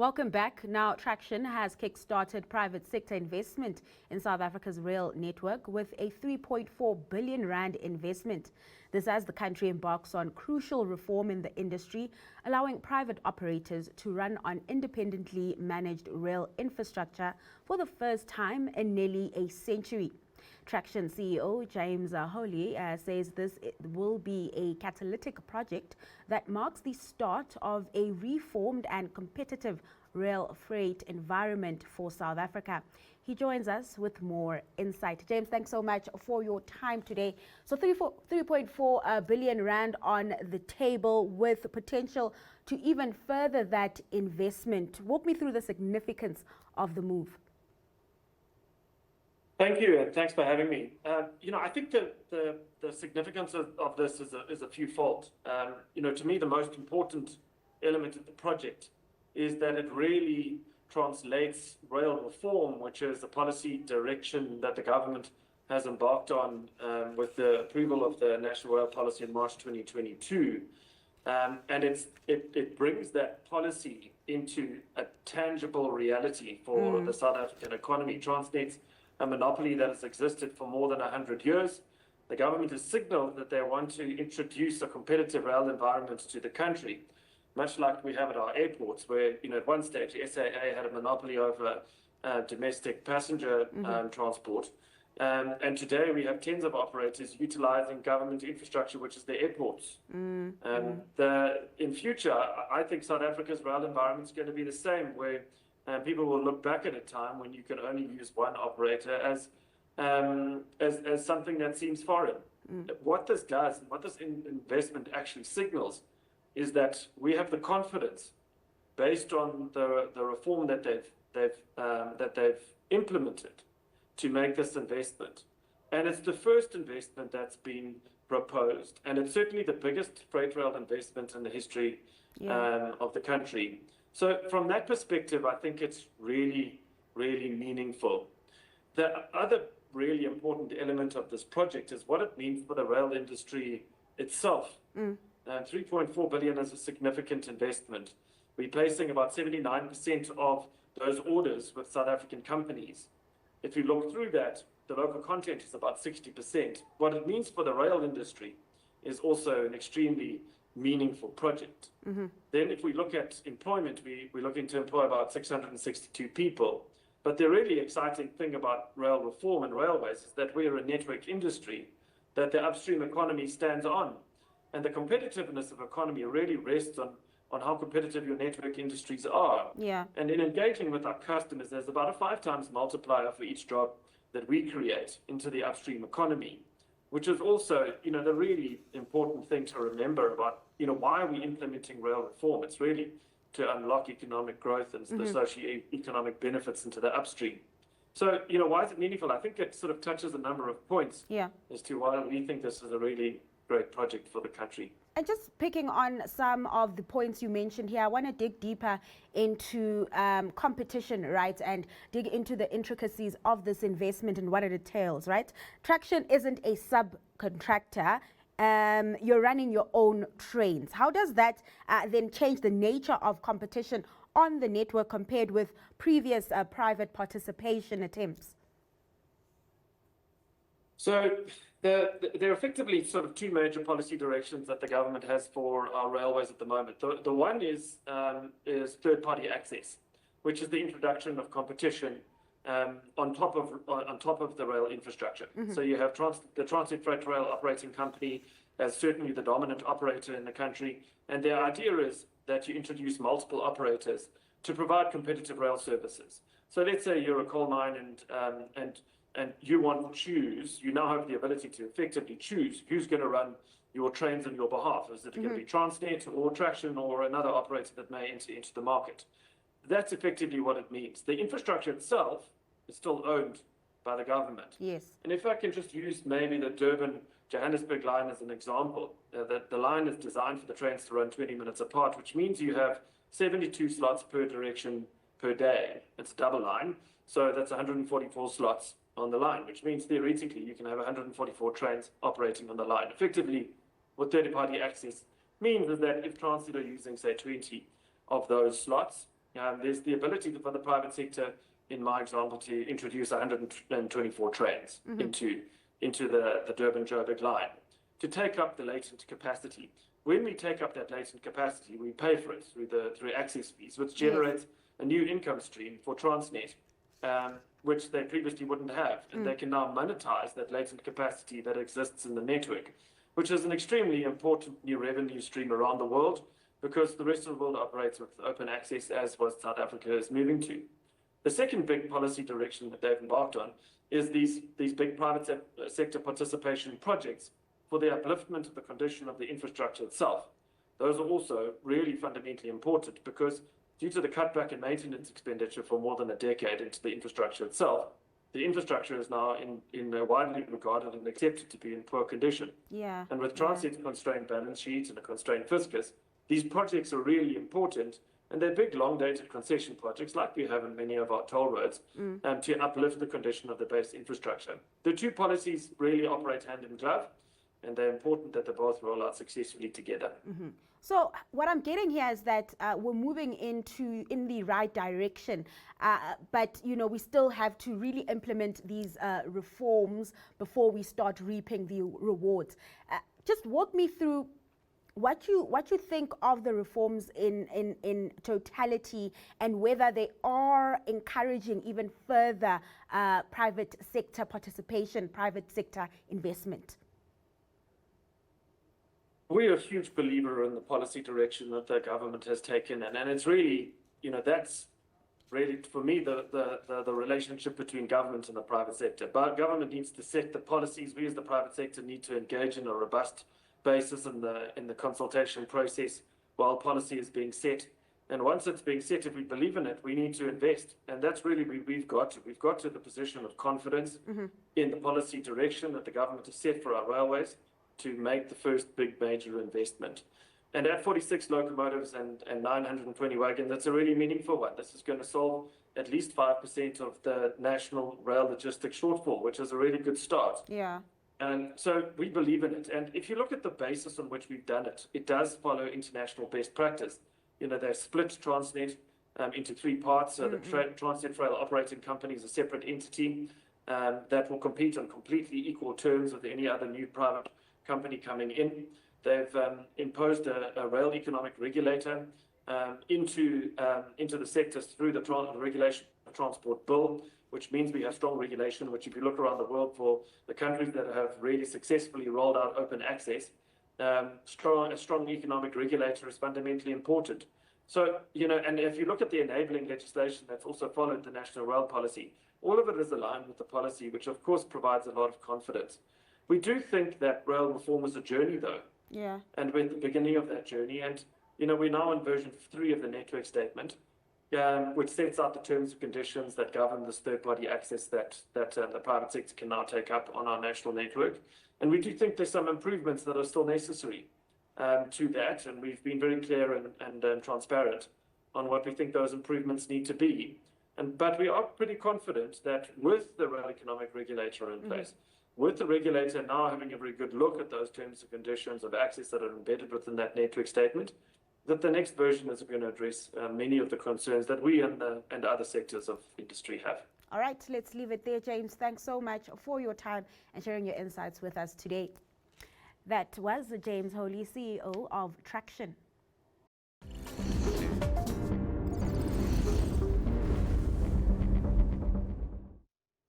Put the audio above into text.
Welcome back. Now, Traxtion has kick-started private sector investment in South Africa's rail network with a 3.4 billion rand investment. This as the country embarks on crucial reform in the industry, allowing private operators to run on independently managed rail infrastructure for the first time in nearly a century. Traxtion CEO James Holley says this will be a catalytic project that marks the start of a reformed and competitive rail freight environment for South Africa. He joins us with more insight. James, thanks so much for your time today. So 3.4 billion rand on the table with potential to even further that investment. Walk me through the significance of the move. Thank you, and thanks for having me. I think the significance of this is a few-fold. To me, the most important element of the project is that it really translates rail reform, which is a policy direction that the government has embarked on with the approval of the National Rail Policy in March 2022. And it brings that policy into a tangible reality for the South African economy. Transnet's a monopoly that has existed for more than 100 years. The government has signaled that they want to introduce a competitive rail environment to the country, much like we have at our airports, where, at one stage, SAA had a monopoly over domestic passenger transport. And today we have tens of operators utilizing government infrastructure, which is the airports. In future, I think South Africa's rail environment is going to be the same, where people will look back at a time when you can only use one operator as something that seems foreign. What this does, and what this investment actually signals, is that we have the confidence, based on the reform that they've implemented, to make this investment. And it's the first investment that's been proposed, and it's certainly the biggest freight rail investment in the history of the country. So from that perspective, I think it's really, really meaningful. The other really important element of this project is what it means for the rail industry itself. 3.4 billion is a significant investment. We're placing about 79% of those orders with South African companies. If you look through that, the local content is about 60%. What it means for the rail industry is also an extremely meaningful project. Then if we look at employment, we're looking to employ about 662 people. But the really exciting thing about rail reform and railways is that we're a network industry that the upstream economy stands on. And the competitiveness of economy really rests on how competitive your network industries are. And in engaging with our customers, there's about a 5 times multiplier for each job that we create into the upstream economy, which is also, the really important thing to remember about, why are we implementing rail reform? It's really to unlock economic growth and the socio-economic benefits into the upstream. So, why is it meaningful? I think it sort of touches a number of points as to why we think this is a really great project for the country. And just picking on some of the points you mentioned here, I want to dig deeper into competition, right, and dig into the intricacies of this investment and what it entails, right? Traxtion isn't a subcontractor. You're running your own trains. How does that then change the nature of competition on the network compared with previous private participation attempts? So there are effectively sort of 2 major policy directions that the government has for our railways at the moment. The one is third-party access, which is the introduction of competition on top of the rail infrastructure. So you have the Transnet Freight Rail Operating Company as certainly the dominant operator in the country, and the idea is that you introduce multiple operators to provide competitive rail services. So let's say you're a coal mine and you want to choose, you now have the ability to effectively choose who's going to run your trains on your behalf. Is it going to be Transnet or Traxtion or another operator that may enter into the market? That's effectively what it means. The infrastructure itself is still owned by the government. And if I can just use maybe the Durban-Johannesburg line as an example, the line is designed for the trains to run 20 minutes apart, which means you have 72 slots per direction per day. It's a double line, so that's 144 slots on the line, which means theoretically you can have 144 trains operating on the line. Effectively, what third-party access means is that if Transnet are using, say, 20 of those slots, There's the ability for the private sector, in my example, to introduce 124 trains into the Durban-Joburg line to take up the latent capacity. When we take up that latent capacity, we pay for it through access fees, which generates a new income stream for Transnet, which they previously wouldn't have. And they can now monetize that latent capacity that exists in the network, which is an extremely important new revenue stream around the world, because the rest of the world operates with open access, as was South Africa is moving to. The second big policy direction that they've embarked on is these big private sector participation projects for the upliftment of the condition of the infrastructure itself. Those are also really fundamentally important, because due to the cutback in maintenance expenditure for more than a decade into the infrastructure itself, the infrastructure is now widely regarded and accepted to be in poor condition. Yeah. And with Transnet's constrained balance sheet and a constrained fiscus, these projects are really important, and they're big, long-dated concession projects like we have in many of our toll roads to uplift the condition of the base infrastructure. The two policies really operate hand in glove, and they're important that they both roll out successfully together. So what I'm getting here is that we're moving in the right direction, but we still have to really implement these reforms before we start reaping the rewards. Just walk me through what you think of the reforms in totality, and whether they are encouraging even further private sector participation, private sector investment. We're a huge believer in the policy direction that the government has taken, and it's really, that's really, for me, the relationship between government and the private sector. But government needs to set the policies. We as the private sector need to engage in a robust basis in the consultation process while policy is being set. And once it's being set, if we believe in it, we need to invest. And that's really where we've got to the position of confidence in the policy direction that the government has set for our railways to make the first big major investment. And at 46 locomotives and 920 wagons, that's a really meaningful one. This is going to solve at least 5% of the national rail logistics shortfall, which is a really good start. Yeah. And so we believe in it. And if you look at the basis on which we've done it, it does follow international best practice. They split Transnet into three parts. So the Transnet Rail Operating Company is a separate entity that will compete on completely equal terms with any other new private company coming in. They've imposed a rail economic regulator into the sectors through the Regulation of Transport Bill, which means we have strong regulation, which if you look around the world for the countries that have really successfully rolled out open access, a strong economic regulator is fundamentally important. So, and if you look at the enabling legislation that's also followed the National Rail Policy, all of it is aligned with the policy, which of course provides a lot of confidence. We do think that rail reform is a journey, though. Yeah. And we're at the beginning of that journey. And, we're now in version 3 of the network statement, which sets out the terms and conditions that govern this third-party access that the private sector can now take up on our national network. And we do think there's some improvements that are still necessary to that. And we've been very clear and transparent on what we think those improvements need to be. But we are pretty confident that with the rail economic regulator in place, with the regulator now having a very good look at those terms and conditions of access that are embedded within that network statement, that the next version is going to address many of the concerns that we and other sectors of industry have. All right, let's leave it there, James. Thanks so much for your time and sharing your insights with us today. That was James Holley, CEO of Traxtion.